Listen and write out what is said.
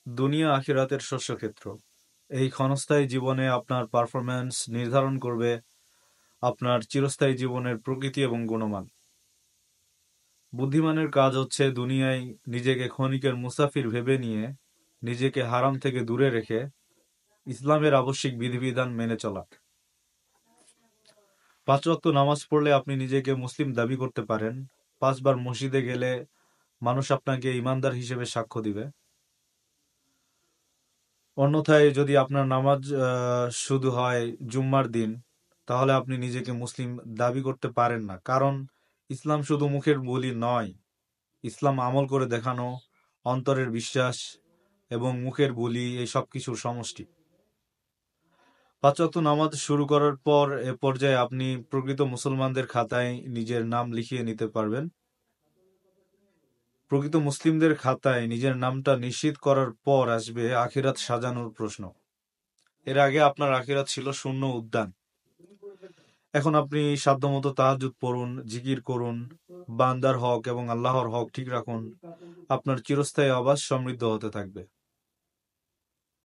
দুনিয়া আখিরাতের শস্যক্ষেত্র। এই ক্ষণস্থায়ী জীবনে আপনার পারফরম্যান্স নির্ধারণ করবে আপনার চিরস্থায়ী জীবনের প্রকৃতি এবং গুণমান। বুদ্ধিমানের কাজ হচ্ছে দুনিয়ায় নিজেকে ক্ষণিকের মুসাফির ভেবে নিয়ে নিজেকে হারাম থেকে দূরে রেখে ইসলামের আবশ্যিক বিধিবিধান মেনে চলা। 5 ওয়াক্ত নামাজ পড়লে আপনি নিজেকে মুসলিম দাবি করতে পারেন। 5 বার মসজিদে গেলে মানুষ আপনাকে ইমানদার হিসেবে সাক্ষ্য দিবে। অন্যথায় যদি আপনার নামাজ শুধু হয় জুম্মার দিন, তাহলে আপনি নিজেকে মুসলিম দাবি করতে পারেন না। কারণ ইসলাম শুধু মুখের বুলি নয়, ইসলাম আমল করে দেখানো, অন্তরের বিশ্বাস এবং মুখের বুলি এই সব কিছুর সমষ্টি। 5 ওয়াক্ত নামাজ শুরু করার পর এ পর্যায়ে আপনি প্রকৃত মুসলমানদের খাতায় নিজের নাম লিখিয়ে নিতে পারবেন। প্রকৃত মুসলিমদের খাতায় নিজের নামটা নিশ্চিত করার পর আসবে আখিরাত সাজানোর প্রশ্ন। এর আগে আপনার আখিরাত ছিল শূন্য উদ্যান। এখন আপনি সাধ্যমতো তাহাজ্জুদ পড়ুন, জিকির করুন, বান্দার হক এবং আল্লাহর হক ঠিক রাখুন। আপনার চিরস্থায়ী আবাস সমৃদ্ধ হতে থাকবে।